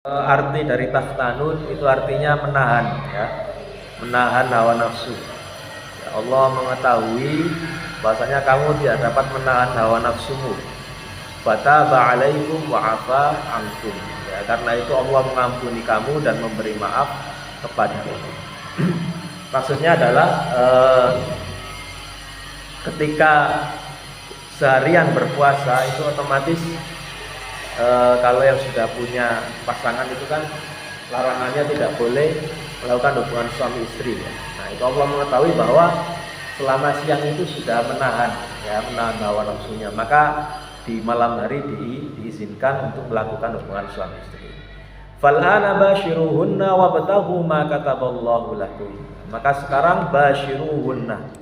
Arti dari tahtanun itu artinya menahan, ya, menahan hawa nafsu. Ya, Allah mengetahui bahasanya kamu tidak dapat menahan hawa nafsumu. Fataba alaikum wa afa ankum. Ya, karena itu Allah mengampuni kamu dan memberi maaf kepadamu. Maksudnya adalah ketika seharian berpuasa itu otomatis kalau yang sudah punya pasangan itu kan larangannya tidak boleh melakukan hubungan suami istri, ya. Nah, itu Allah mengetahui bahwa selama siang itu sudah menahan hawa nafsunya, maka di malam hari diizinkan untuk melakukan hubungan suami istri. Fal'ana bashiruhunna wabtaghu ma kataballahu lakum. Maka sekarang bashiruhunna.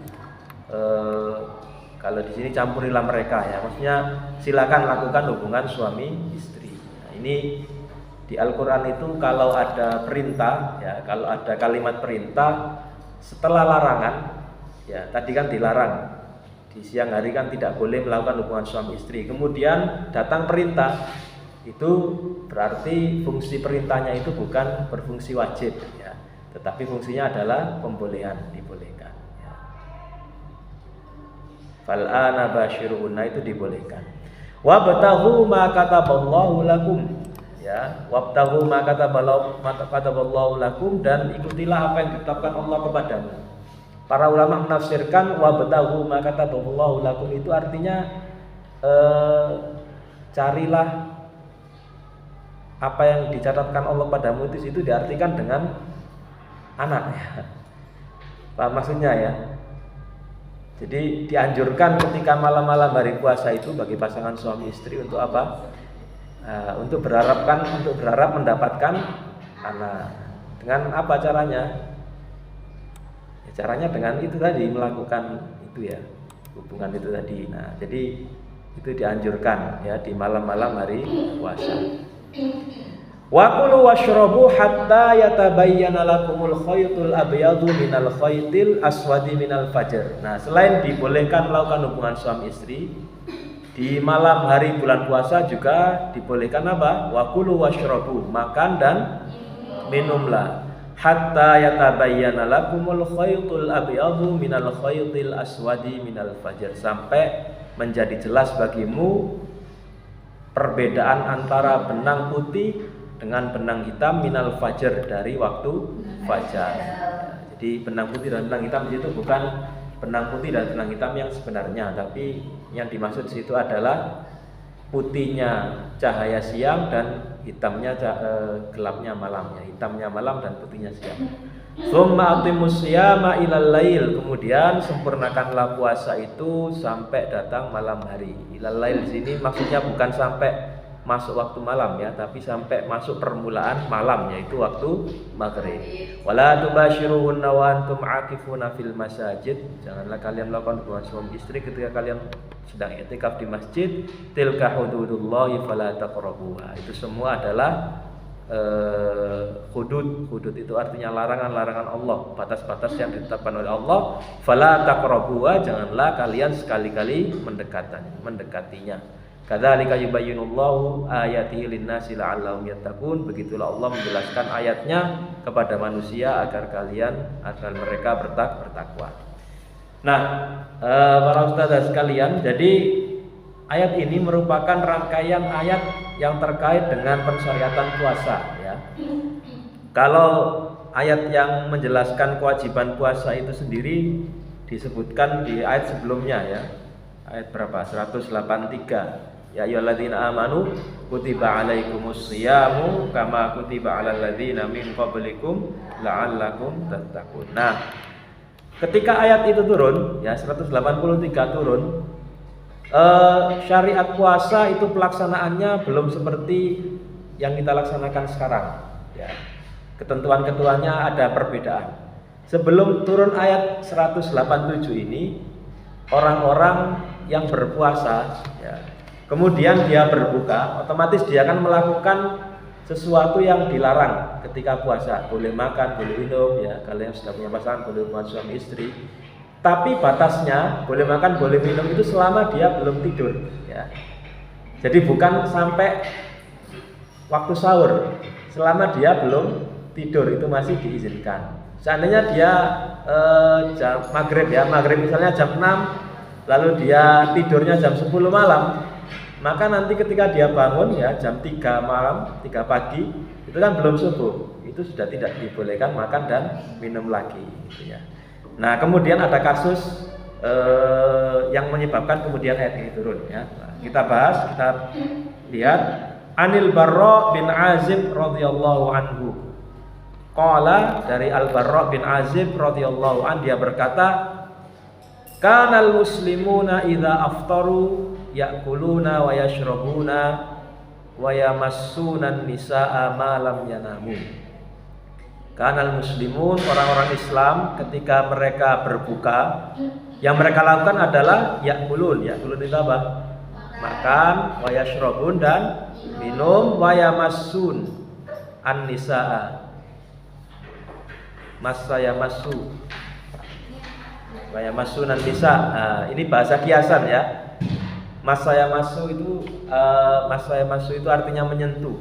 Kalau di sini campurilah mereka, ya, maksudnya silakan lakukan hubungan suami istri. Nah, ini di Al-Quran itu kalau ada perintah, ya, kalau ada kalimat perintah setelah larangan, ya, tadi kan dilarang di siang hari kan tidak boleh melakukan hubungan suami istri. Kemudian datang perintah, itu berarti fungsi perintahnya itu bukan berfungsi wajib, ya, tetapi fungsinya adalah pembolehan, dibolehkan. Fal'ana bashiruhunna itu dibolehkan. Wabtaghu ma kataballahu lakum, ya, wabtaghu ma kataballahu lakum, dan ikutilah apa yang ditetapkan Allah kepadamu. Para ulama menafsirkan wabtaghu ma kataballahu lakum itu artinya carilah apa yang dicatatkan Allah padamu, itu diartikan dengan anak, ya. Paham maksudnya, ya? Jadi dianjurkan ketika malam-malam hari puasa itu bagi pasangan suami istri untuk apa? Untuk berharap mendapatkan anak. Dengan apa caranya? Ya, caranya dengan itu tadi, melakukan itu, ya, hubungan itu tadi. Nah, jadi itu dianjurkan, ya, di malam-malam hari puasa. Wa kulu washrabu hatta yatabayyana lakumul khaytul abyadu minal khaytil aswadi minal fajr. Nah, selain dibolehkan melakukan hubungan suami istri, di malam hari bulan puasa juga dibolehkan apa? Wa kulu washrabu, makan dan minumlah. Hatta yatabayyana lakumul khaytul abyadu minal khaytil aswadi minal fajr, sampai menjadi jelas bagimu perbedaan antara benang putih dengan benang hitam minal fajr, dari waktu fajar. Jadi benang putih dan benang hitam itu bukan benang putih dan benang hitam yang sebenarnya, tapi yang dimaksud di situ adalah putihnya cahaya siang dan hitamnya gelapnya malam, ya, hitamnya malam dan putihnya siang. Tsumma atimmus siyama ilal lail, kemudian sempurnakanlah puasa itu sampai datang malam hari. Ilal lail di sini maksudnya bukan sampai masuk waktu malam, ya, tapi sampai masuk permulaan malam, yaitu waktu maghrib. Wala tubashiruhunna wa antum aakifuna fil masajid, janganlah kalian melakukan hubungan suami istri ketika kalian sedang i'tikaf di masjid. Tilka hududullahi fala taqrabuha, itu semua adalah hudud itu artinya larangan-larangan Allah, batas-batas yang ditetapkan oleh Allah. Fala taqrabuha, janganlah kalian sekali-kali mendekatinya. Kadzalika yubayyinullahu ayatihi linnasi la'allahum yattaqun, begitulah Allah menjelaskan ayatnya kepada manusia agar mereka bertakwa. Nah, para ustadzah sekalian, jadi ayat ini merupakan rangkaian ayat yang terkait dengan pensyariatan puasa, ya. Kalau ayat yang menjelaskan kewajiban puasa itu sendiri disebutkan di ayat sebelumnya, ya. Ayat berapa? 183. Ya ayyuhalladzina amanu kutiba alaikumus shiyamu kama kutiba alal ladzina min qablikum la'allakum tattaqun. Nah, ketika ayat itu turun, ya, 183 turun, syariat puasa itu pelaksanaannya belum seperti yang kita laksanakan sekarang, ya. Ketentuan-ketentuannya ada perbedaan. Sebelum turun ayat 187 ini, orang-orang yang berpuasa, ya, kemudian dia berbuka, otomatis dia akan melakukan sesuatu yang dilarang ketika puasa. Boleh makan, boleh minum, ya, kalau yang sudah punya pasangan boleh hubungan suami istri. Tapi batasnya boleh makan, boleh minum itu selama dia belum tidur, ya. Jadi bukan sampai waktu sahur. selama dia belum tidur itu masih diizinkan. Seandainya dia jam maghrib ya, maghrib misalnya jam 6, lalu dia tidurnya jam 10 malam, maka nanti ketika dia bangun ya jam 3 malam, 3 pagi, itu kan belum subuh, itu sudah tidak dibolehkan makan dan minum lagi gitu ya. Nah kemudian ada kasus yang menyebabkan kemudian ayat ini turun ya. Nah, kita bahas, kita lihat Anil Barra bin Azib radhiyallahu anhu. Qala, dari Al Barra bin Azib radhiyallahu an, dia berkata, kanal muslimuna idza aftaru ya'kuluna wa yashrabuna wa yamassuna nisaa ma lam yanamu. Kanal muslimun, orang-orang Islam ketika mereka berbuka, yang mereka lakukan adalah ya'kulun. Ya'kulun itu apa? Makan, wa yashrabun, dan minum, wa yamassun an-nisaa. Masa yamassu, wa yamassun an-nisaa. Nah, ini bahasa kiasan ya. Masa yamassu itu artinya menyentuh.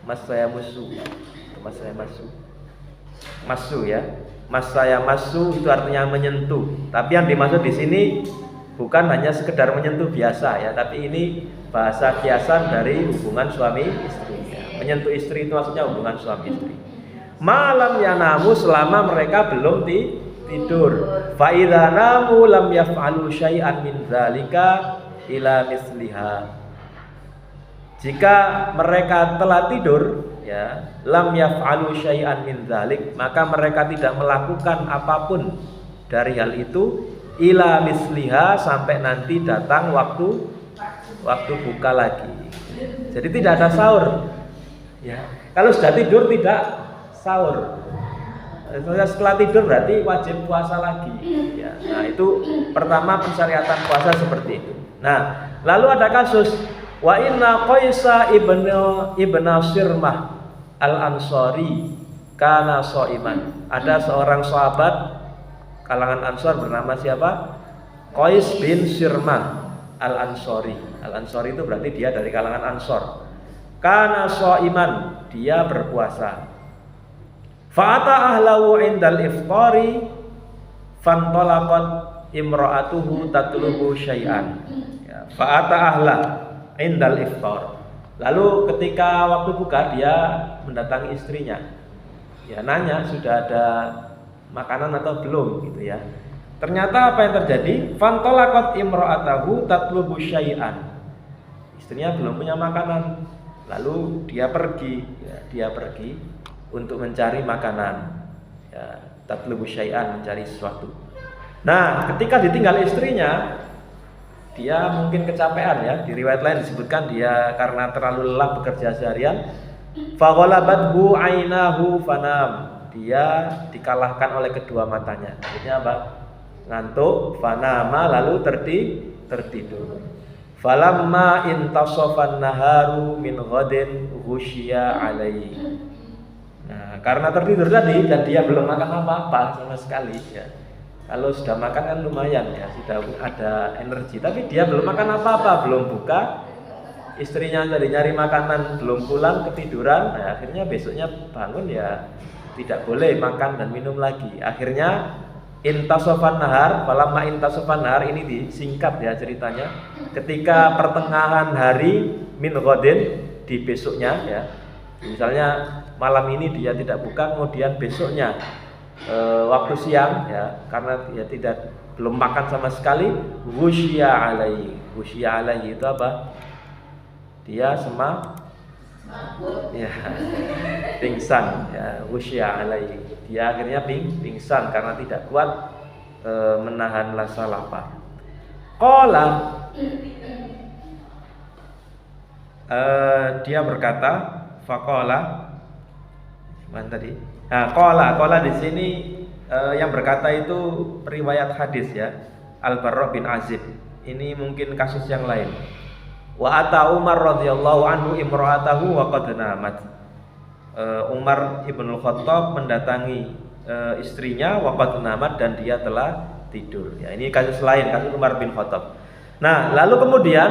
Masa yamassu ya. Masa yamassu itu artinya menyentuh. Tapi yang dimaksud di sini bukan hanya sekedar menyentuh biasa ya, tapi ini bahasa kiasan dari hubungan suami istri ya. Menyentuh istri itu maksudnya hubungan suami istri. Malam yanamu, selama mereka belum tidur. Fa idza namu lam yaf'alu syai'an min dzalika ila misliha. Jika mereka telah tidur ya, lam yaf'alu syai'an min dzalik, maka mereka tidak melakukan apapun dari hal itu ila misliha, sampai nanti datang waktu buka lagi. Jadi tidak ada sahur ya. Kalau sudah tidur tidak sahur. Setelah tidur berarti wajib puasa lagi ya. Nah, itu pertama pensyariatan puasa seperti itu. Nah, lalu ada kasus wa inna Qaisa ibnu Sirmah al-Ansari kana shaiman. Ada seorang sahabat kalangan Ansor bernama siapa? Qais bin Sirmah al-Ansari. Al-Ansari itu berarti dia dari kalangan Ansor. Kana shaiman, dia berpuasa. Fa'ata ahlahu indal iftari fantalaqat imra'atuhu tatlubu syai'an. Ya, fa'ata ahla indal iftar. Lalu ketika waktu buka dia mendatangi istrinya. Ya nanya sudah ada makanan atau belum gitu ya. Ternyata apa yang terjadi? Fantalaqat imra'atahu tatlubu syai'an. Istrinya belum punya makanan. Lalu dia pergi untuk mencari makanan. Ya, tatlubu syai'an, mencari sesuatu. Nah, ketika ditinggal istrinya, dia mungkin kecapean ya. Di riwayat lain disebutkan dia karena terlalu lelah bekerja seharian. Faghalabathu ainahu fanam. Dia dikalahkan oleh kedua matanya. Artinya apa? Ngantuk, fanama, lalu tertidur. Falamma intasafan naharu min ghadin ghusya alaihi. Nah, karena tertidur tadi dan dia belum makan apa-apa sama sekali ya. Kalau sudah makan kan lumayan ya, sudah ada energi. Tapi dia belum makan apa-apa, belum buka. Istrinya nyari makanan, belum pulang, ketiduran. Nah, akhirnya besoknya bangun ya tidak boleh makan dan minum lagi. Akhirnya intasofan nahar, falamma intasofan nahar, ini disingkat ya ceritanya. Ketika pertengahan hari min ghadin, di besoknya ya. Misalnya malam ini dia tidak buka, kemudian besoknya waktu siang ya, karena dia belum makan sama sekali, ghusya alaihi. Ghusya alaihi itu apa? Dia ya, pingsan ya, ghusya alaihi. Dia akhirnya pingsan karena tidak kuat menahan rasa lapar. Qala, dia berkata, faqala, mana tadi? Nah, qala di sini yang berkata itu riwayat hadis ya, Al Barra bin Azib. Ini mungkin kasus yang lain. Wa ata Umar radhiyallahu anhu imra'atahu wa qad namat. Umar ibn Khattab mendatangi istrinya wa qad namat, dan dia telah tidur. Ya, ini kasus lain, kasus Umar bin Khattab. Nah, lalu kemudian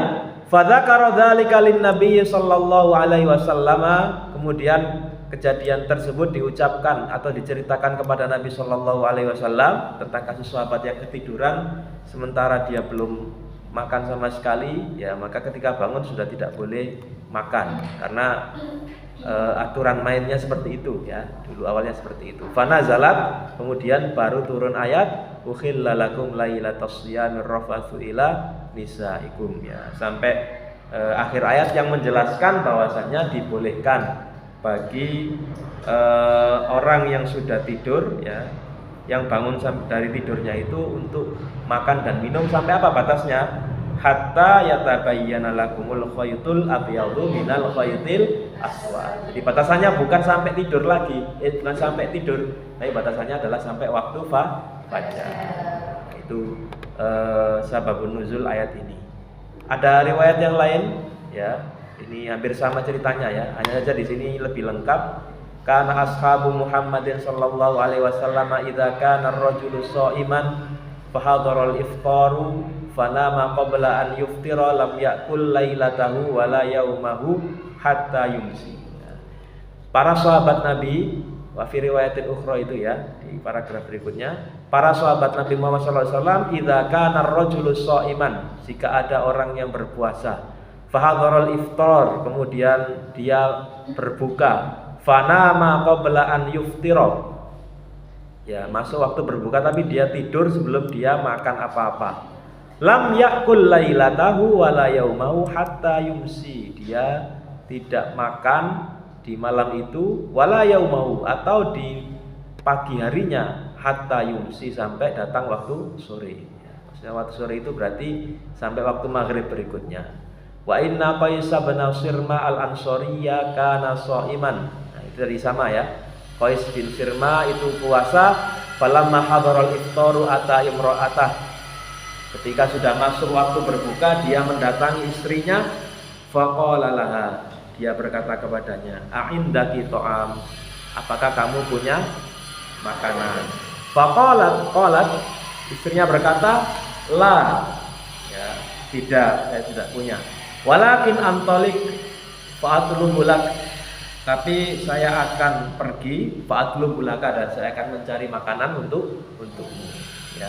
Fadzakara dzalika lin-nabiy sallallahu alaihi wasallam, kemudian kejadian tersebut diucapkan atau diceritakan kepada Nabi sallallahu alaihi wasallam tentang kasus sahabat yang ketiduran sementara dia belum makan sama sekali, ya maka ketika bangun sudah tidak boleh makan karena aturan mainnya seperti itu ya. Dulu awalnya seperti itu. Fanazalat, kemudian baru turun ayat ukhilla lakum lailatas siyamir rafatsu ila nisaikum ya. Sampai akhir ayat yang menjelaskan bahwasannya dibolehkan bagi orang yang sudah tidur ya, yang bangun dari tidurnya itu untuk makan dan minum sampai apa batasnya? Hatta yatabayyana lakumul khaytul abyadu minal khaytil aswad. Jadi batasannya bukan sampai tidur lagi, bukan sampai tidur, tapi batasannya adalah sampai waktu fajar. Itu sababun nuzul ayat ini. Ada riwayat yang lain ya. Ini hampir sama ceritanya ya. Hanya saja di sini lebih lengkap. Kana ashabu Muhammadin sallallahu alaihi wasallam idza kana ar-rajulu sha'iman fahadara al-iftaru fanama qabla an yuftira lam yakul lailatahu wala yaumahu hatta yumsi. Para sahabat Nabi, wa fi riwayatin ukhra itu ya, di paragraf berikutnya, para sahabat Nabi Muhammad sallallahu alaihi wasallam idza kana ar-rajulu sha'iman, jika ada orang yang berpuasa, fahadara al-iftar, kemudian dia berbuka, fanama qabla an yuftira, ya masuk waktu berbuka tapi dia tidur sebelum dia makan apa-apa. Lam yakul lailatahu wala yaumahu hatta yumsi, dia tidak makan di malam itu wala yaumahu, atau di pagi harinya, hatta yumsi, sampai datang waktu sore ya. Maksudnya waktu sore itu berarti sampai waktu maghrib berikutnya. Wa inna Qais bin Sirma al-Ansariyya kana sha'iman. Nah, itu dari sama ya. Qais bin Sirma itu puasa, falamma hadaral iftaru ata imra'atah. Ketika sudah masuk waktu berbuka, dia mendatangi istrinya, faqala laha, dia berkata kepadanya, a'indaki ta'am, apakah kamu punya makanan? Faqalat, istrinya berkata, la, ya, tidak, saya tidak punya. Walakin antalik fa'atlubulak, tapi saya akan pergi fa'atlubulaka, dan saya akan mencari makanan untukmu ya.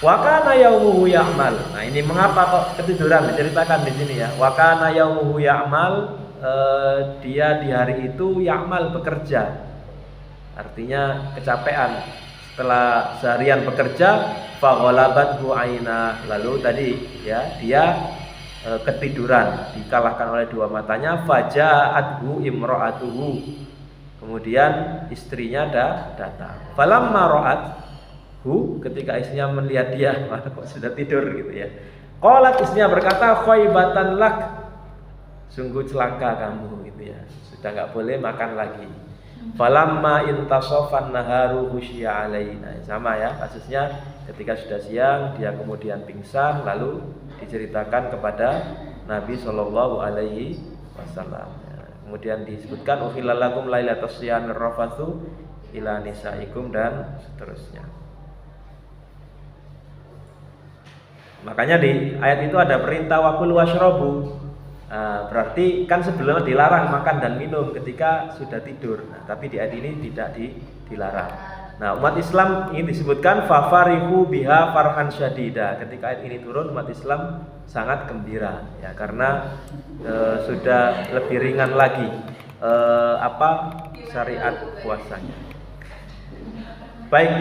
Wa kana yaumuhu ya'mal. Nah, ini mengapa kok ketiduran diceritakan di sini ya. Wa kana yaumuhu ya'mal, dia di hari itu ya'mal, bekerja. Artinya kecapean. Setelah seharian bekerja, fa ghalabathu aina, lalu tadi ya dia ketiduran, dikalahkan oleh dua matanya, faja'athu imra'atuhu, kemudian istrinya datang. Falamma ra'athu, ketika istrinya melihat dia, kok sudah tidur gitu ya, qalat, istrinya berkata, khaybatan lak, sungguh celaka kamu gitu ya, sudah enggak boleh makan lagi. Falamma intasafan naharu khusya alaina, sama ya kasusnya, ketika sudah siang dia kemudian pingsan, lalu diceritakan kepada Nabi Shallallahu Alaihi Wasallam. Kemudian disebutkan ukhilla lakum lailatas siyamir rafatsu ila nisaikum, dan seterusnya. Makanya di ayat itu ada perintah wakul washrobu. Nah, berarti kan sebelumnya dilarang makan dan minum ketika sudah tidur. Nah, tapi di ayat ini tidak dilarang. Nah, umat Islam ini disebutkan fafarihu biha farhan syadida. Ketika ayat ini turun, umat Islam sangat gembira ya, karena sudah lebih ringan lagi syariat puasanya. Baik,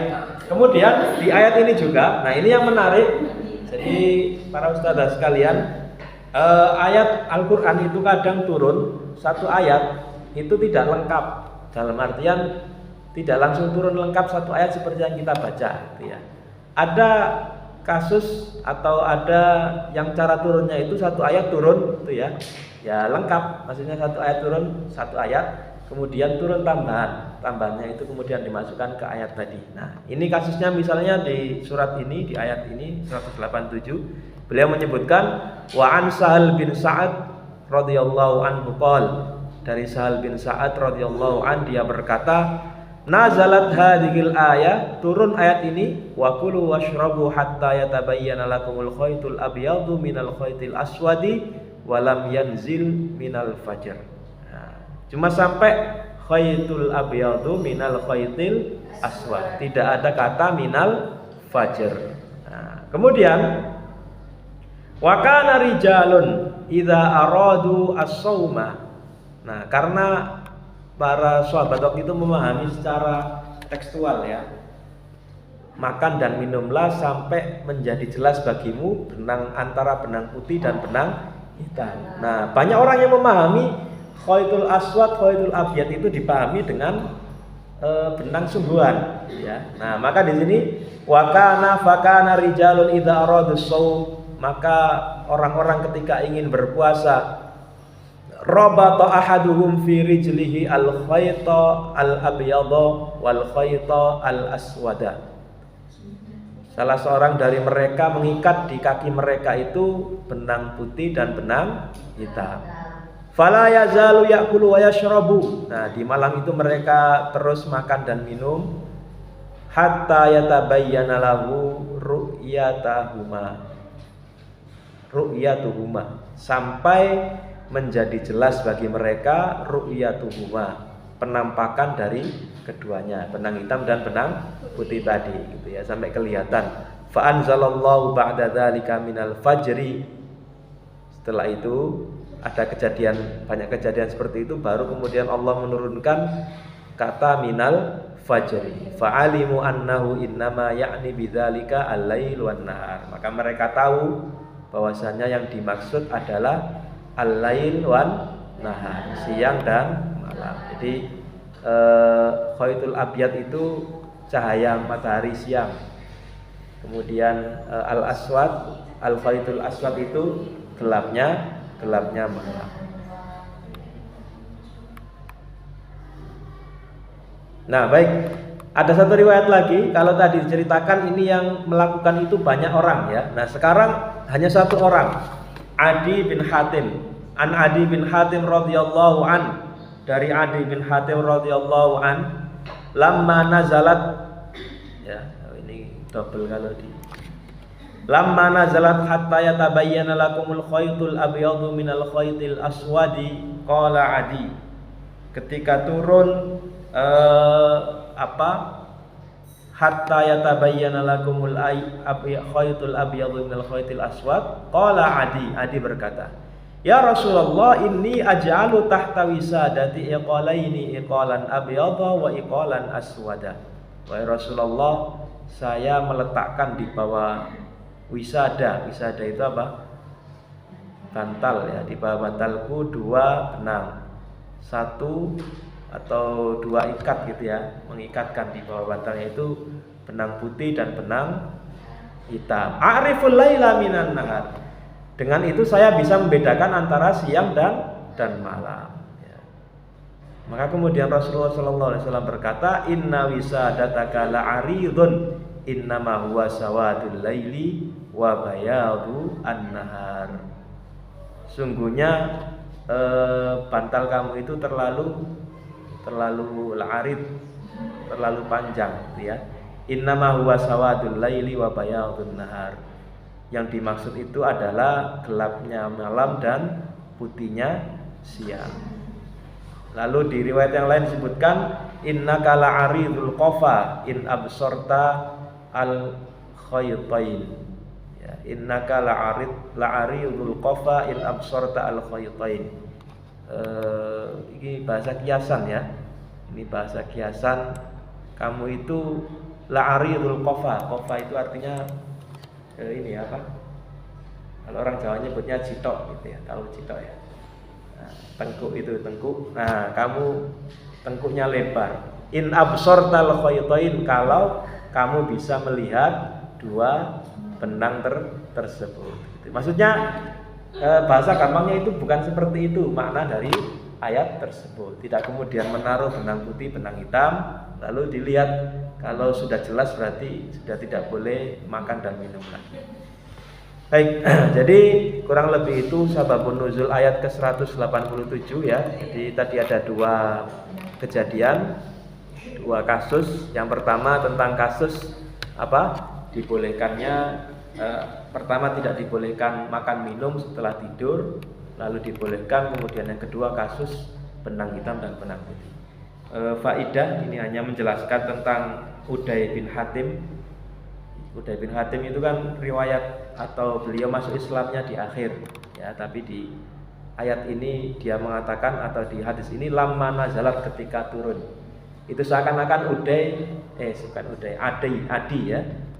kemudian di ayat ini juga, nah ini yang menarik. Jadi para ustadzah sekalian, ayat Al-Quran itu kadang turun satu ayat itu tidak lengkap, dalam artian tidak langsung turun lengkap satu ayat seperti yang kita baca gitu ya. Ada kasus atau ada yang cara turunnya itu satu ayat turun itu ya, ya lengkap, maksudnya satu ayat turun satu ayat, kemudian turun tambahannya itu kemudian dimasukkan ke ayat tadi. Nah, ini kasusnya misalnya di surat ini, di ayat ini 187, beliau menyebutkan wa an Sahal bin Sa'ad radhiyallahu anhu qol, dari Sahal bin Sa'ad radhiyallahu an, dia berkata, Nazalat hadhil ayah, turun ayat ini, wa kulu washrabu hatta yatabayyana lakumul khaytul abyadu minal khaytil aswadi wa lam yanzil minal fajr. Nah, cuma sampai khaytul abyadu minal khaytil aswad, tidak ada kata minal fajr. Nah, kemudian wa kana rijalun idza aradu as-sauma. Nah, karena para sahabat waktu itu memahami secara tekstual ya, makan dan minumlah sampai menjadi jelas bagimu antara benang putih dan benang hitam. Nah, banyak orang yang memahami khaytul aswad, khaytul abyad itu dipahami dengan benang sungguhan ya. Nah, maka di sini wa kana fakana rijalun idza aradu as-saum, maka orang-orang ketika ingin berpuasa, rabata ahaduhum fi rijlihi al-khayta al-abyadha wal khayta al-aswada. Salah seorang dari mereka mengikat di kaki mereka itu benang putih dan benang hitam. Fala yazalu ya'kulu wa yashrabu. Nah, di malam itu mereka terus makan dan minum hatta yatabayyana lahu ru'yatuhuma, sampai menjadi jelas bagi mereka ru'yatuhuma, penampakan dari keduanya, benang hitam dan benang putih tadi gitu ya, sampai kelihatan. Fa anzalallahu ba'da dzalika minal fajri. Setelah itu ada banyak kejadian seperti itu, baru kemudian Allah menurunkan kata minal fajri. Fa'alimu annahu innama ya'ni bidzalika al-lail wan nahar. Maka mereka tahu bahwasanya yang dimaksud adalah al-lail wan nahar, siang dan malam. Jadi khaytul abyad itu cahaya matahari siang. Kemudian al-khaytul aswad itu gelapnya malam. Nah, baik. Ada satu riwayat lagi, kalau tadi diceritakan ini yang melakukan itu banyak orang ya. Nah, sekarang hanya satu orang, Adi bin Hatim. An Adi bin Hatim radhiyallahu an, dari Adi bin Hatim radhiyallahu an, lamma nazalat, ya ini double kalau di lamma nazalat hatta yatabayyana lakumul khaytul abyadu minal khaytil aswadi, qala Adi, ketika turun hatta yatabayyana lakumul khaytul abyadu minal khaytil aswad, qala Adi berkata, ya Rasulullah, inni aj'alu tahta wisadati iqalaini, iqalan abyadha wa iqalan aswada. Wahai Rasulullah, saya meletakkan di bawah wisada itu apa? Bantal ya, di bawah bantalku dua benang, satu atau dua ikat gitu ya, mengikatkan di bawah bantalnya itu benang putih dan benang hitam. A'riful laila minan nahar. Dengan itu saya bisa membedakan antara siang dan malam ya. Maka kemudian Rasulullah SAW berkata, inna wisadataka la'aridun innama huwa sawadul laili wa bayadu an-nahar. Sungguhnya bantal kamu itu terlalu la'arid, terlalu panjang gitu ya. Innama huwa sawadul laili wa bayadun nahar. Yang dimaksud itu adalah gelapnya malam dan putihnya siang. Lalu di riwayat yang lain disebutkan, innaka la'aridul qafa in absorta al khaytain ya, innaka la'aridul qafa in absorta al khaytain. Ini bahasa kiasan ya. Ini bahasa kiasan. Kamu itu la'aridul qafa. Qafa itu artinya ini apa? Kalau orang Jawa nyebutnya citok gitu ya. Tahu citok ya? Nah, tengkuk itu tengkuk. Nah, kamu tengkuknya lebar. In absortal khaytain, kalau kamu bisa melihat dua benang tersebut. Gitu. Maksudnya bahasa gampangnya itu bukan seperti itu makna dari ayat tersebut. Tidak kemudian menaruh benang putih, benang hitam, lalu dilihat, kalau sudah jelas berarti sudah tidak boleh makan dan minum lagi. Baik, jadi kurang lebih itu sababun nuzul ayat ke-187 ya. Jadi tadi ada dua kejadian. Dua kasus. Yang pertama tentang kasus dibolehkannya pertama tidak dibolehkan makan minum setelah tidur, lalu dibolehkan. Kemudian yang kedua kasus benang hitam dan benang putih. Faidah ini hanya menjelaskan tentang Uday bin Hatim. Uday bin Hatim itu kan riwayat atau beliau masuk Islamnya di akhir ya, tapi di ayat ini dia mengatakan atau di hadis ini lamma nazalat, ketika turun. Itu seakan-akan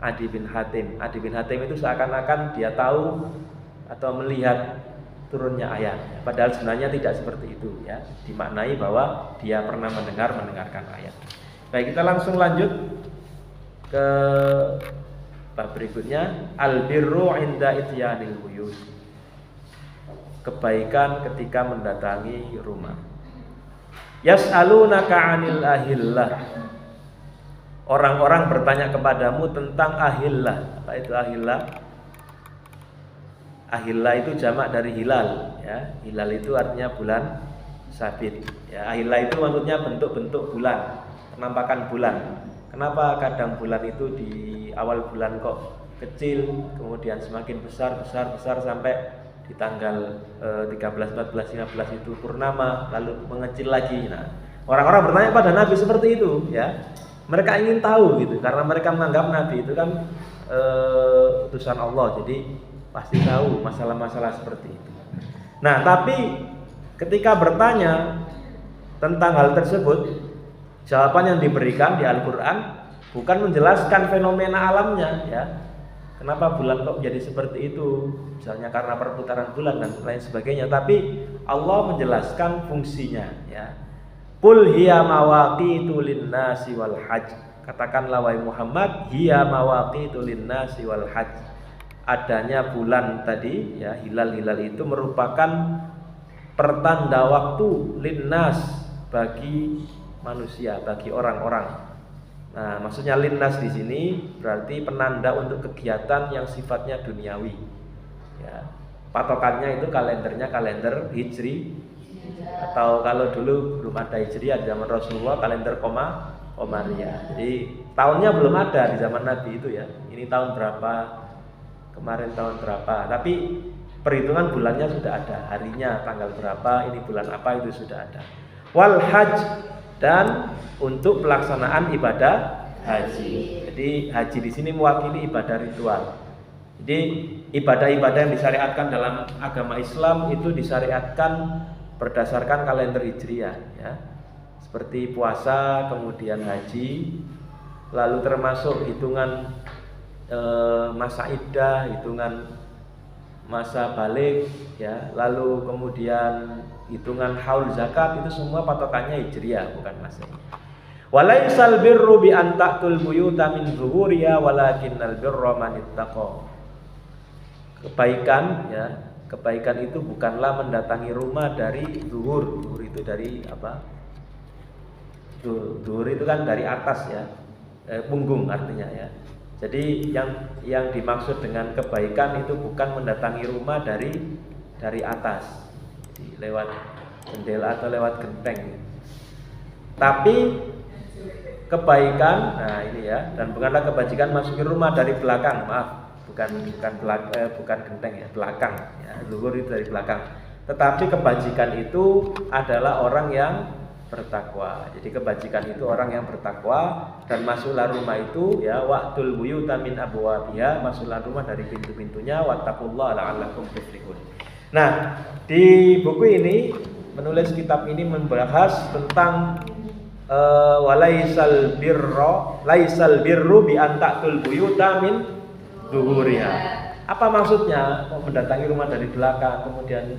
Adi bin Hatim. Adi bin Hatim itu seakan-akan dia tahu atau melihat turunnya ayat. Padahal sebenarnya tidak seperti itu ya. Dimaknai bahwa dia pernah mendengarkan ayat. Baik, kita langsung lanjut ke bab berikutnya, al-birru 'inda ityanil buyut. Kebaikan ketika mendatangi rumah. Yas'alunaka 'anil ahillah. Orang-orang bertanya kepadamu tentang ahillah. Apa itu ahillah? Ahillah itu jamak dari hilal ya. Hilal itu artinya bulan sabit ya. Ahillah itu maksudnya bentuk-bentuk bulan, penampakan bulan. Kenapa kadang bulan itu di awal bulan kok kecil, kemudian semakin besar sampai di tanggal 13, 14, 15 itu purnama, lalu mengecil lagi. Nah, orang-orang bertanya pada Nabi seperti itu ya. Mereka ingin tahu gitu, karena mereka menganggap Nabi itu kan utusan Allah, jadi pasti tahu masalah-masalah seperti itu. Nah, tapi ketika bertanya tentang hal tersebut, jawaban yang diberikan di Al-Quran bukan menjelaskan fenomena alamnya ya. Kenapa bulan kok jadi seperti itu? Misalnya karena perputaran bulan dan lain sebagainya. Tapi Allah menjelaskan fungsinya ya. Qul hiya mawaqitu linnasi wal hajj. Katakanlah wahai Muhammad, hiya mawaqitu linnasi wal hajj. Adanya bulan tadi ya, hilal-hilal itu merupakan pertanda waktu linnas, bagi manusia, bagi orang-orang. Nah, maksudnya linnas di sini berarti penanda untuk kegiatan yang sifatnya duniawi. Ya. Patokannya itu kalendernya kalender Hijri, atau kalau dulu belum ada Hijri, di zaman Rasulullah kalender Komariah. Jadi tahunnya belum ada di zaman Nabi itu ya. Ini tahun berapa? Kemarin tahun berapa? Tapi perhitungan bulannya sudah ada, harinya tanggal berapa, ini bulan apa, itu sudah ada. Wal hajj, dan untuk pelaksanaan ibadah haji. Jadi haji di sini mewakili ibadah ritual. Jadi ibadah-ibadah yang disyariatkan dalam agama Islam itu disyariatkan berdasarkan kalender Hijriah ya. Seperti puasa, kemudian haji, lalu termasuk hitungan masa iddah, hitungan masa balik ya, lalu kemudian hitungan haul zakat, itu semua patokannya Hijriah, bukan Masehi. Walaisal birru bi an ta'tul buyuta min zuhuriha walakinnal birra man ittaqa. Kebaikan ya, kebaikan itu bukanlah mendatangi rumah dari zuhur. Zuhur itu dari apa? Zuhur itu kan dari atas ya, punggung artinya ya. Jadi yang dimaksud dengan kebaikan itu bukan mendatangi rumah dari atas, jadi lewat jendela atau lewat genteng. Tapi kebaikan, nah ini ya, dan bukanlah kebajikan masuki rumah dari belakang, maaf, bukan genteng ya, belakang ya, zuhur itu dari belakang. Tetapi kebajikan itu adalah orang yang bertakwa. Jadi kebajikan itu orang yang bertakwa, dan masuklah rumah itu ya, waqtul buyuta min abwabiha, masuklah rumah dari pintu-pintunya, wattaqullaha la'allakum tuflihun. Nah, di buku ini menulis kitab ini membahas tentang walaisal birru bi an ta'tul buyuta min zuhuriha. Apa maksudnya mendatangi rumah dari belakang, kemudian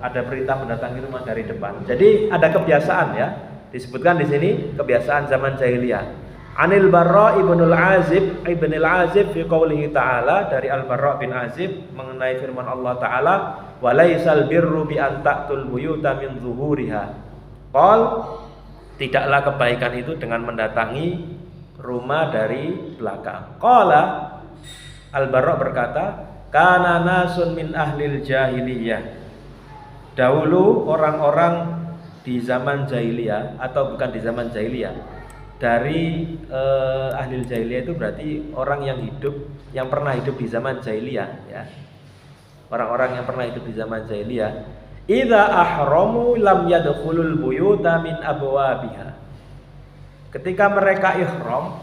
ada perintah mendatangi rumah dari depan. Jadi ada kebiasaan ya, disebutkan di sini kebiasaan zaman jahiliyah. Anil Barra ibnul Azib fi qoulihi ta'ala, dari Al Barra bin Azib mengenai firman Allah Ta'ala, walaisal birru bi an ta'tul buyuta min zuhuriha. Qol, tidaklah kebaikan itu dengan mendatangi rumah dari belakang. Qala, Al-Barra berkata, kana nasun min ahlil jahiliyah. Dahulu orang-orang di zaman jahiliyah atau bukan di zaman jahiliyah, dari ahli jahiliyah itu berarti orang yang pernah hidup di zaman jahiliyah ya. Orang-orang yang pernah hidup di zaman jahiliyah, idza ahramu lam yadkhulul buyuta min abwabiha. Ketika mereka ihram,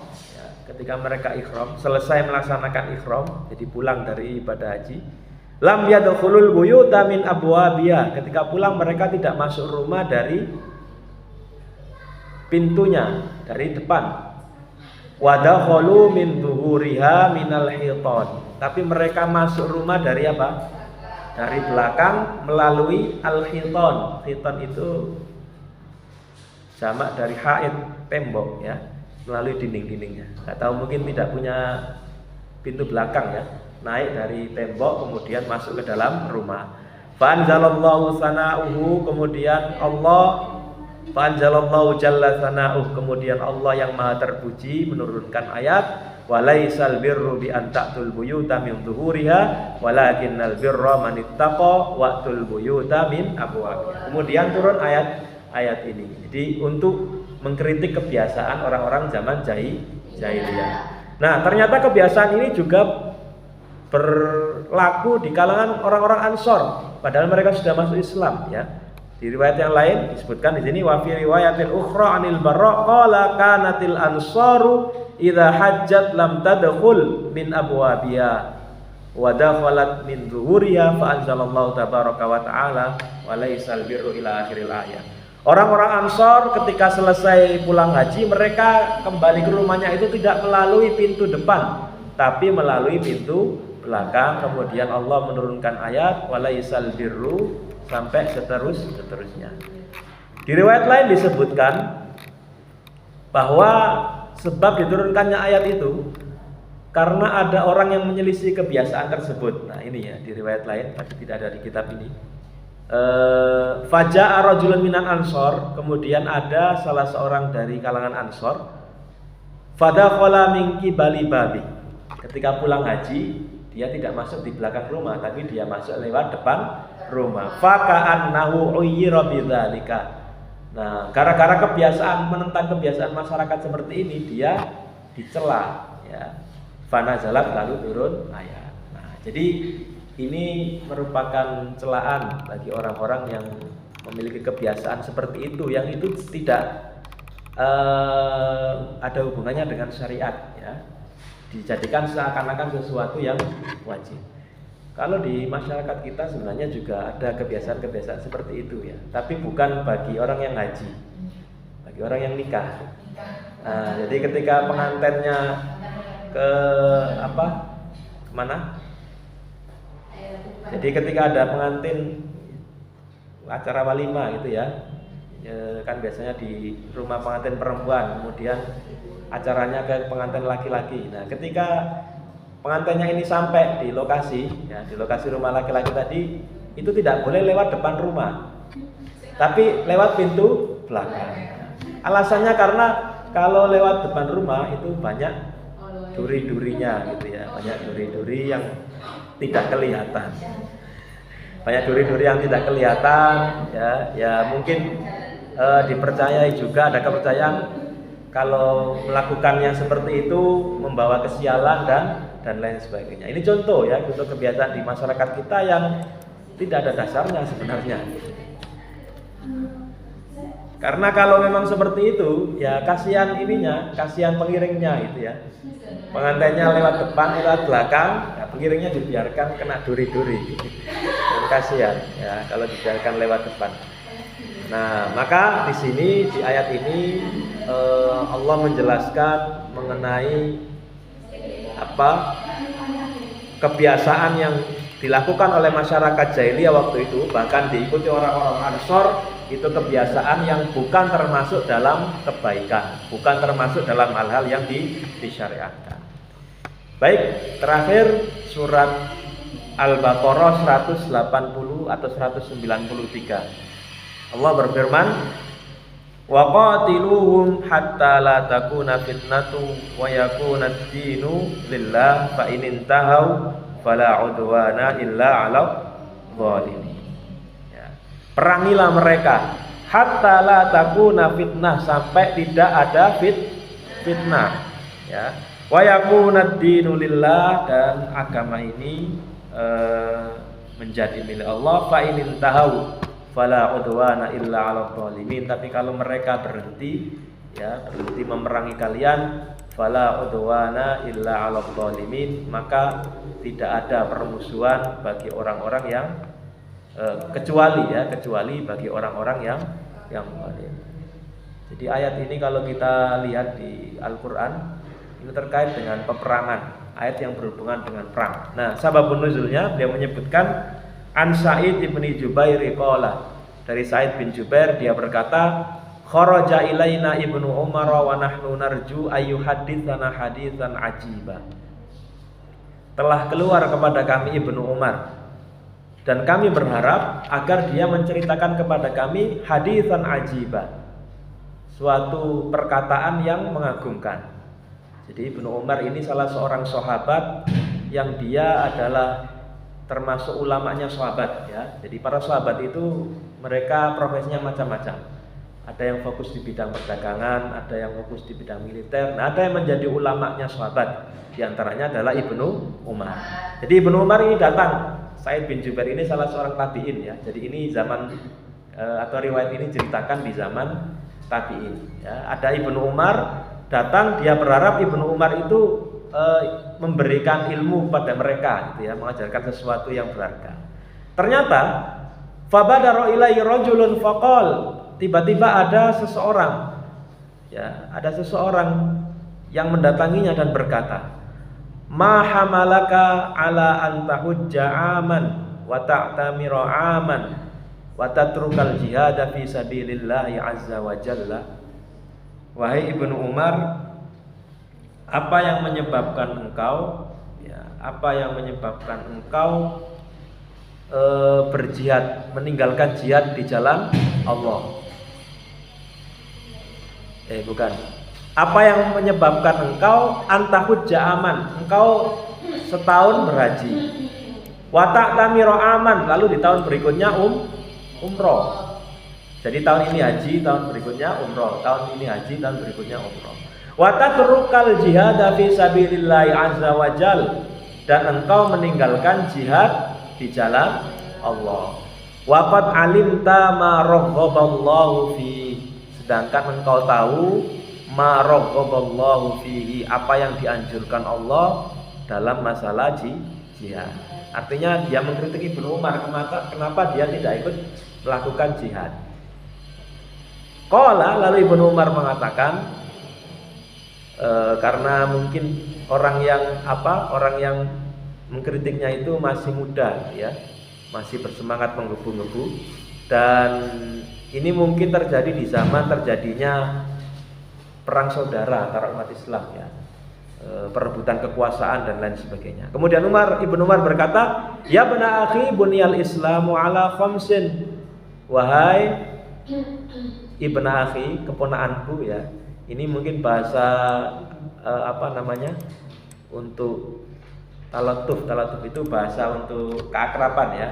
selesai melaksanakan ihram, jadi pulang dari ibadah haji, lam yadkhulul buyuta min abwabiha. Ketika pulang mereka tidak masuk rumah dari pintunya, dari depan. Wadakhalu min zuhuriha minal hiton. Tapi mereka masuk rumah dari apa? Dari belakang melalui al-hiton. Hiton itu jamak dari haid, tembok ya, melalui dinding-dindingnya. Nggak tahu, mungkin tidak punya pintu belakang ya. Naik dari tembok kemudian masuk ke dalam rumah. Fa'anzalallahu sana'uhu, kemudian Allah Fa'anzalallahu jalla sana'uh, kemudian Allah yang maha terpuji menurunkan ayat, walaisal birru bi an ta'tul buyuta min zuhuriha walakinnal birra man ittaqa wa'tul buyuta min abwabiha. Kemudian turun ayat ini. Jadi untuk mengkritik kebiasaan orang-orang zaman jahiliyah. Nah, ternyata kebiasaan ini juga berlaku di kalangan orang-orang Ansor, padahal mereka sudah masuk Islam ya. Di riwayat yang lain disebutkan di sini, wa fi riwayatil ukhra anil Barra qala kanatil ansaru idza hajjat lam tadkhul min abwabiha wa dakhalat min zuhuriha fa anzalallahu tabaraka wa ta'ala wa laysal birru ila akhiril ayat. Orang-orang Ansor ketika selesai pulang haji, mereka kembali ke rumahnya itu tidak melalui pintu depan, tapi melalui pintu belakang. Kemudian Allah menurunkan ayat walaisal birru sampai seterusnya. Di riwayat lain disebutkan bahwa sebab diturunkannya ayat itu karena ada orang yang menyelisih kebiasaan tersebut. Nah ini ya di riwayat lain, tapi tidak ada di kitab ini. Faja'a rajulun minan ansor, kemudian ada salah seorang dari kalangan Ansor, fadakhala min qibali babi. Ketika pulang haji, dia tidak masuk di belakang rumah, tapi dia masuk lewat depan rumah. Faka'annahu uyyira bidzalika. Nah, gara-gara menentang kebiasaan masyarakat seperti ini, dia dicela ya. Fanazalat, lalu turun ayat. Nah, jadi ini merupakan celaan bagi orang-orang yang memiliki kebiasaan seperti itu, yang itu tidak ada hubungannya dengan syariat ya. Dijadikan seakan-akan sesuatu yang wajib. Kalau di masyarakat kita sebenarnya juga ada kebiasaan-kebiasaan seperti itu ya, tapi bukan bagi orang yang haji, bagi orang yang nikah. Nah, jadi ketika pengantinnya kemana? Jadi ketika ada pengantin acara walimah gitu ya, kan biasanya di rumah pengantin perempuan, kemudian acaranya ke pengantin laki-laki. Nah, ketika pengantinnya ini sampai di lokasi rumah laki-laki tadi, itu tidak boleh lewat depan rumah, tapi lewat pintu belakang. Alasannya karena kalau lewat depan rumah itu banyak duri-durinya gitu ya, banyak duri-duri yang tidak kelihatan. Banyak duri-duri yang tidak kelihatan ya mungkin dipercayai juga, ada kepercayaan kalau melakukannya seperti itu membawa kesialan dan lain sebagainya. Ini contoh ya, contoh kebiasaan di masyarakat kita yang tidak ada dasarnya sebenarnya. Karena kalau memang seperti itu, ya kasihan pengiringnya gitu ya. Pengantinnya lewat depan, lewat belakang, ya pengiringnya dibiarkan kena duri-duri. Dan kasihan ya kalau dibiarkan lewat depan. Nah, maka di sini di ayat ini Allah menjelaskan mengenai kebiasaan yang dilakukan oleh masyarakat jahiliyah waktu itu, bahkan diikuti orang-orang Ansor, itu kebiasaan yang bukan termasuk dalam kebaikan, bukan termasuk dalam hal-hal yang disyariatkan. Baik, terakhir surat Al-Baqarah 180 atau 193. Allah berfirman, wa qatiluhum hatta la takuna fitnatu wa yakuna ad-dinu lillah fa in intahau fala udwana illa 'alal zalimin. Ya. Perangilah mereka hatta la takuna fitnah, sampai tidak ada fitnah ya. Wa yakuna ad-dinu lillah, dan agama ini menjadi milik Allah. Fa in tahu fala udwana illa 'alal zalimin, tapi kalau mereka berhenti memerangi kalian, fala udwana illa 'alal zalimin, maka tidak ada permusuhan bagi orang-orang yang kecuali bagi orang-orang yang zalim. Jadi ayat ini kalau kita lihat di Al-Qur'an ini terkait dengan peperangan, ayat yang berhubungan dengan perang. Nah, sababun nuzulnya beliau menyebutkan an Sa'id bin Jubair qala, dari Sa'id bin Jubair dia berkata, kharaja ilaina Ibnu Umar wa nahnu narju ayyuhadditsana haditsan ajiba. Telah keluar kepada kami Ibnu Umar, dan kami berharap agar dia menceritakan kepada kami haditsan ajiba, suatu perkataan yang mengagumkan. Jadi Ibnu Umar ini salah seorang sahabat yang dia adalah termasuk ulamanya sahabat ya. Jadi para sahabat itu mereka profesinya macam-macam. Ada yang fokus di bidang perdagangan, ada yang fokus di bidang militer. Nah, ada yang menjadi ulamanya sahabat. Di antaranya adalah Ibnu Umar. Jadi Ibnu Umar ini datang. Sa'id bin Jubair ini salah seorang tabi'in ya. Jadi ini zaman atau riwayat ini ceritakan di zaman tabi'in ya. Ada Ibnu Umar datang, dia berharap Ibnu Umar itu memberikan ilmu pada mereka gitu ya, mengajarkan sesuatu yang berharga. Ternyata fabadara ilaihi rajulun faqal, tiba-tiba ada seseorang yang mendatanginya dan berkata, ma hamalaka ala an tahujja aman wa ta'tamira aman wa tatrukal jihada fi sabilillahi azza wa jalla. Wahai Ibnu Umar, apa yang menyebabkan engkau berjihad, meninggalkan jihad di jalan Allah? Bukan. Apa yang menyebabkan engkau antahujja aman, engkau setahun berhaji, wa ta'tamira aman, lalu di tahun berikutnya umroh. Jadi tahun ini haji, tahun berikutnya umroh, tahun ini haji, tahun berikutnya umroh. Wa tatrukal jihada fi sabilillahi azza wa jal, dan engkau meninggalkan jihad di jalan Allah. Wa qad alimta ma raghaballahu fi, sedangkan engkau tahu ma raghaballahu fihi, apa yang dianjurkan Allah dalam masalah jihad. Artinya dia mengkritik Ibnu Umar, kenapa dia tidak ikut melakukan jihad. Qala, lalu Ibnu Umar mengatakan, karena mungkin orang yang mengkritiknya itu masih muda ya, masih bersemangat menggebu-gebu, dan ini mungkin terjadi di zaman terjadinya perang saudara antara umat Islam ya, perebutan kekuasaan dan lain sebagainya. Kemudian Ibnu Umar berkata, ya bena akhi bunyal islamu ala khamsin, wahai ibnu akhi, keponakanku ya. Ini mungkin bahasa untuk talatuf itu bahasa untuk keakraban ya.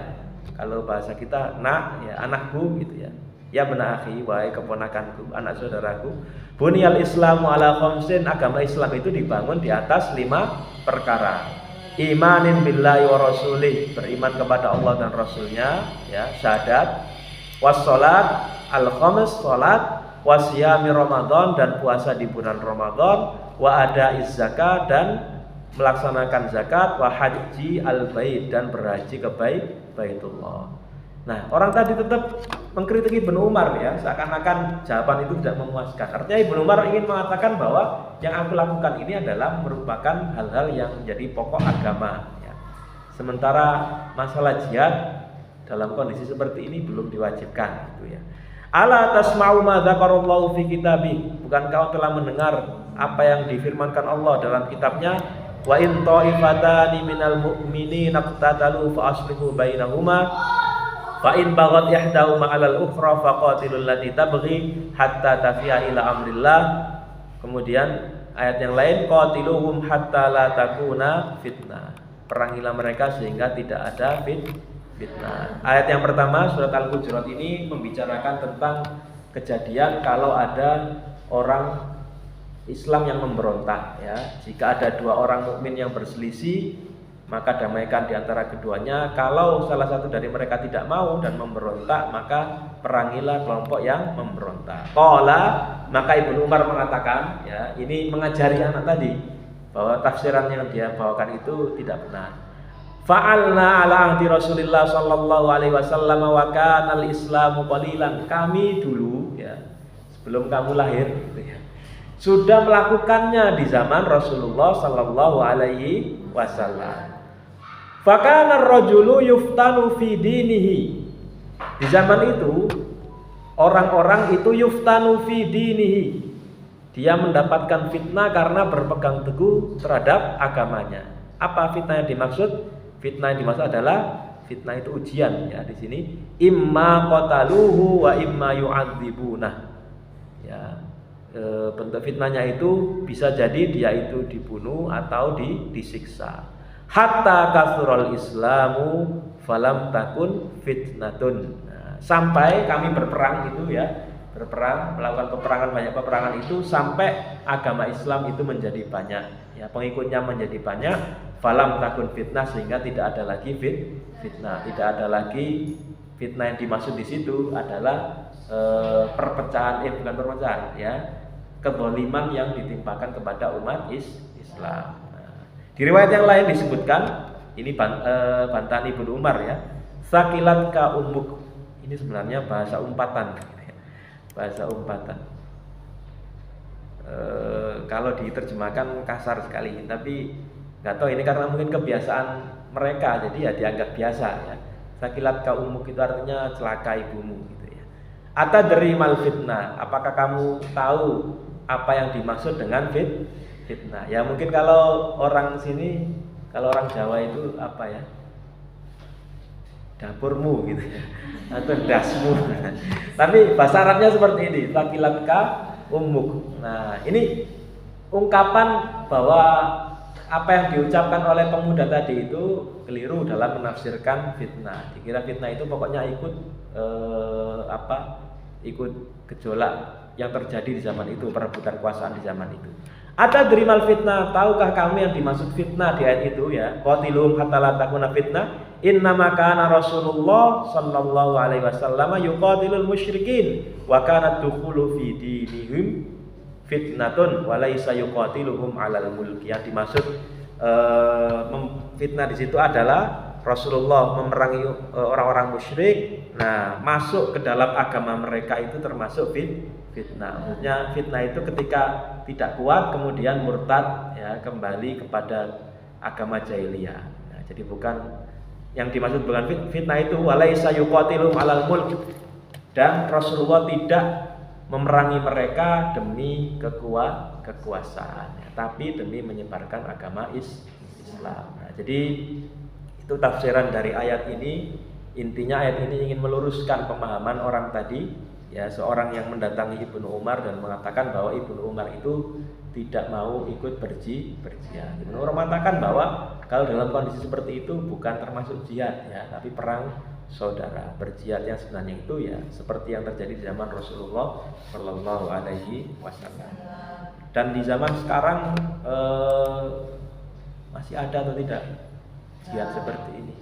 Kalau bahasa kita nak ya, anakku gitu ya. Ya ibnu akhi, wahai keponakanku, anak saudaraku, bunyal islamu ala khamsin, agama Islam itu dibangun di atas 5 perkara. Imanin billahi wa rasulih, beriman kepada Allah dan Rasulnya ya, syahadat, wassalat, al-khams, salat, wasiyami Ramadan, dan puasa di bulan Ramadan, wa adaiz zakat, dan melaksanakan zakat, wa haji al-bait, dan berhaji ke Baitullah. Nah, orang tadi tetap mengkritik Ibnu Umar ya, seakan-akan jawaban itu tidak memuaskan. Artinya Ibnu Umar ingin mengatakan bahwa yang aku lakukan ini adalah merupakan hal-hal yang menjadi pokok agama ya. Sementara masalah jihad dalam kondisi seperti ini belum diwajibkan gitu ya. Ala tasma'u ma dzakarallahu fi kitabih, bukankah telah mendengar apa yang difirmankan Allah dalam kitabnya, wa in ta'ifatani minal mu'minina iqtatalu fa aslihu bainahuma fa in baghat ihdahuma 'alal ukhra faqatilul lati tabghi hatta tafi'a ila amrillah. Kemudian ayat yang lain, qatiluhum hatta la takuna fitnah, perangilah mereka sehingga tidak ada fitnah. Ayat yang pertama surat Al-Hujurat ini membicarakan tentang kejadian kalau ada orang Islam yang memberontak ya. Jika ada dua orang mukmin yang berselisih, maka damaikan di antara keduanya. Kalau salah satu dari mereka tidak mau dan memberontak, maka perangilah kelompok yang memberontak. Qala, maka Ibnu Umar mengatakan ya, ini mengajari anak tadi bahwa tafsiran yang dia bawakan itu tidak benar. Fa'alna ala ahdi Rasulillah sallallahu alaihi wasallam wa kana al-islamu qalilan. Kami dulu ya, sebelum kamu lahir gitu ya, sudah melakukannya di zaman Rasulullah sallallahu alaihi wasallam. Fakana ar-rajulu yuftanu fi dinihi. Di zaman itu orang-orang itu yuftanu fi dinihi. Dia mendapatkan fitnah karena berpegang teguh terhadap agamanya. Apa fitnah yang dimaksud? Fitnah yang dimaksud adalah fitnah itu ujian ya di sini. Imma qataluhu wa imma yu'adzibunah. Ya. Bentuk fitnahnya itu bisa jadi dia itu dibunuh atau disiksa. Hatta kasurul Islamu falam takun fitnatun. Nah, sampai kami berperang itu ya, berperang, melakukan peperangan, banyak peperangan itu sampai agama Islam itu menjadi banyak ya, pengikutnya menjadi banyak. Falam takun fitnah, sehingga tidak ada lagi fitnah, tidak ada lagi fitnah. Yang dimaksud di situ adalah perpecahan, bukan perpecahan ya, kezaliman yang ditimpakan kepada umat Islam. Nah, di riwayat yang lain disebutkan, ini bantahan Ibnu Umar ya, sakilat ka ummuk. Ini sebenarnya bahasa umpatan, bahasa umpatan. Kalau diterjemahkan kasar sekali, tapi nggak tahu ini karena mungkin kebiasaan mereka, jadi ya dianggap biasa ya. Sakilat ka ummuk itu artinya celaka ibumu gitu ya. Atadri mal fitnah, apakah kamu tahu apa yang dimaksud dengan fitnah? Ya mungkin kalau orang sini, kalau orang Jawa itu apa ya, dapurmu gitu ya, atau dasmu. Tapi bahasa Arabnya seperti ini, sakilat ka ummuk. Nah ini ungkapan bahwa apa yang diucapkan oleh pemuda tadi itu keliru dalam menafsirkan fitnah. Dikira fitnah itu pokoknya ikut gejolak yang terjadi di zaman itu, perebutan kekuasaan di zaman itu. Atadrimal fitnah, tahukah kamu yang dimaksud fitnah di ayat itu ya? Qatilum hatta la takuna fitnah. Innama kana Rasulullah sallallahu alaihi wasallam yuqatilul musyrikin wa kana dukhulu fi dinihim fitnatun wa laisa yuqatiluhum 'alal mulki. Yang dimaksud fitnah di situ adalah Rasulullah memerangi orang-orang musyrik. Nah, masuk ke dalam agama mereka itu termasuk fitnah. Maksudnya fitnah itu ketika tidak kuat kemudian murtad ya, kembali kepada agama jahiliyah. Nah, jadi bukan yang dimaksud bukan fitnah itu walaisa yuqatiluhum 'alal mulk, dan Rasulullah tidak memerangi mereka demi kekuasaan ya, tapi demi menyebarkan agama Islam. Nah, jadi itu tafsiran dari ayat ini. Intinya ayat ini ingin meluruskan pemahaman orang tadi ya, seorang yang mendatangi Ibnu Umar dan mengatakan bahwa Ibnu Umar itu tidak mau ikut berjihad. Ibnu Umar mengatakan bahwa kalau dalam kondisi seperti itu bukan termasuk jihad ya, tapi perang saudara. Berjihad yang sebenarnya itu ya seperti yang terjadi di zaman Rasulullah Shallallahu Alaihi Wasallam. Dan di zaman sekarang masih ada atau tidak jihad seperti ini?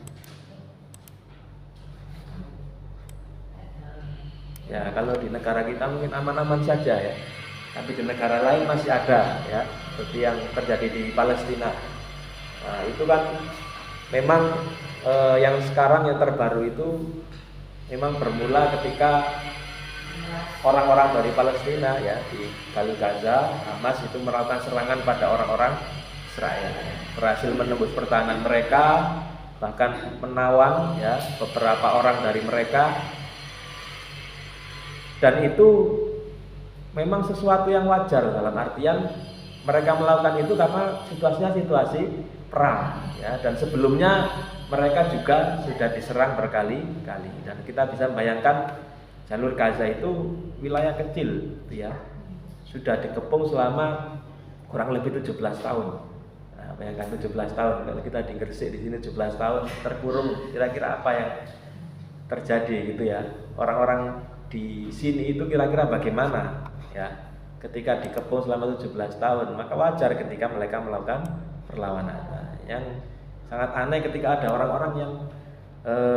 Ya kalau di negara kita mungkin aman-aman saja ya, tapi di negara lain masih ada ya, seperti yang terjadi di Palestina. Nah itu kan memang yang sekarang yang terbaru itu memang bermula ketika orang-orang dari Palestina ya di Jalur Gaza, Hamas itu melakukan serangan pada orang-orang Israel, berhasil menembus pertahanan mereka, bahkan menawan ya beberapa orang dari mereka, dan itu memang sesuatu yang wajar dalam artian mereka melakukan itu karena situasinya situasi perang ya, dan sebelumnya mereka juga sudah diserang berkali-kali, dan kita bisa membayangkan jalur Gaza itu wilayah kecil ya, sudah dikepung selama kurang lebih 17 tahun. Nah, bayangkan 17 tahun. Kalau kita di Gresik di sini 17 tahun terkurung, kira-kira apa yang terjadi gitu ya? Orang-orang di sini itu kira-kira bagaimana ya? Ketika dikepung selama 17 tahun, maka wajar ketika mereka melakukan perlawanan. Nah, yang sangat aneh ketika ada orang-orang yang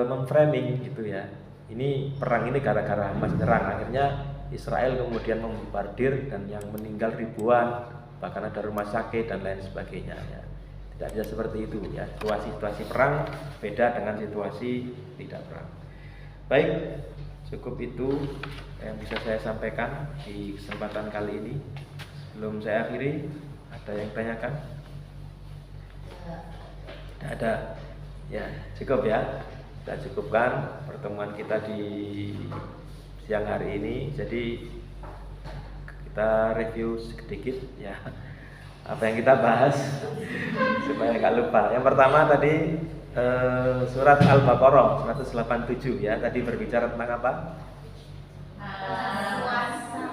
memframing gitu ya. Ini perang ini gara-gara Hamas nyerang, akhirnya Israel kemudian membombardir dan yang meninggal ribuan, bahkan ada rumah sakit dan lain sebagainya ya. Tidak bisa seperti itu ya. Situasi perang beda dengan situasi tidak perang. Baik, cukup itu yang bisa saya sampaikan di kesempatan kali ini. Sebelum saya akhiri, ada yang tanyakan? Tidak ada. Ya, cukup ya. Kita cukupkan pertemuan kita di siang hari ini. Jadi kita review sedikit ya apa yang kita bahas supaya nggak lupa. Yang pertama tadi surat Al-Baqarah 187 ya. Tadi berbicara tentang apa?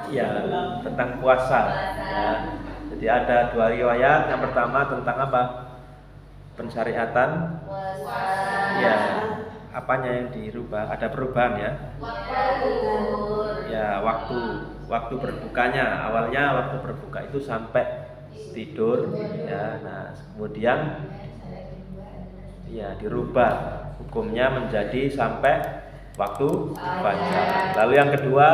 Ya, tentang puasa ya. Jadi ada dua riwayat. Yang pertama tentang apa? Pensyariatan. Ya, apanya yang dirubah? Ada perubahan ya? Ya, waktu berbukanya. Awalnya waktu berbuka itu sampai tidur ya. Nah, kemudian ya dirubah hukumnya menjadi sampai waktu fajar. Lalu yang kedua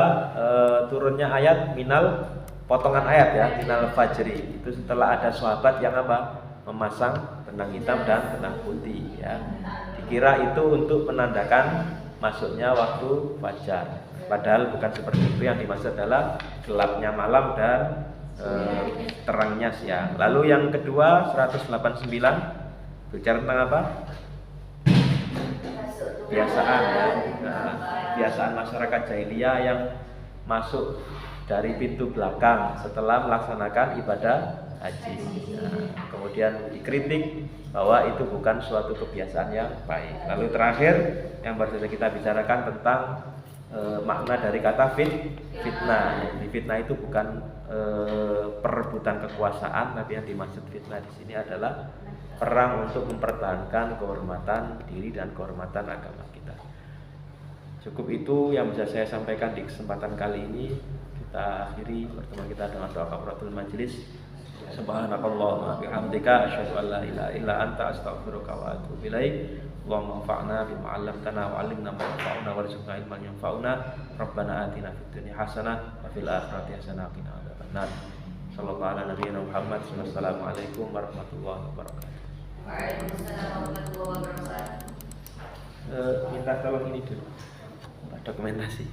turunnya ayat minal, potongan ayat ya, minal fajri. Itu setelah ada sahabat yang apa? Memasang benang hitam dan benang putih ya. Dikira itu untuk menandakan masuknya waktu fajar. Padahal bukan seperti itu, yang dimaksud adalah gelapnya malam dan terangnya siang. Lalu yang kedua 189 bicara tentang apa? Kebiasaan ya. Nah, kebiasaan masyarakat jahiliyah yang masuk dari pintu belakang setelah melaksanakan ibadah haji. Nah, kemudian dikritik bahwa itu bukan suatu kebiasaan yang baik. Lalu terakhir yang baru saja kita bicarakan tentang makna dari kata fitnah. Di fitnah itu bukan perebutan kekuasaan, tapi yang dimaksud fitnah di sini adalah perang untuk mempertahankan kehormatan diri dan kehormatan agama kita. Cukup itu yang bisa saya sampaikan di kesempatan kali ini. Kita akhiri pertemuan kita dengan doa kafaratul majelis. Subhanakallahumma bihamdika asyhadu an la ilaha illa anta astaghfiruka wa atubu ilaik. Allahumma anfa'na bima 'allamtana wa 'allimna ma yanfa'una warzuqna ilman yanfa'una. Rabbana atina fid dunya hasanah wa fil akhirati hasanah wa qina adzabannar. Sallallahu ala nabiyyina Muhammad. Wassalamualaikum warahmatullahi wabarakatuh. Waalaikumsalam warahmatullahi wabarakatuh. Minta tolong ini dulu, dokumentasi.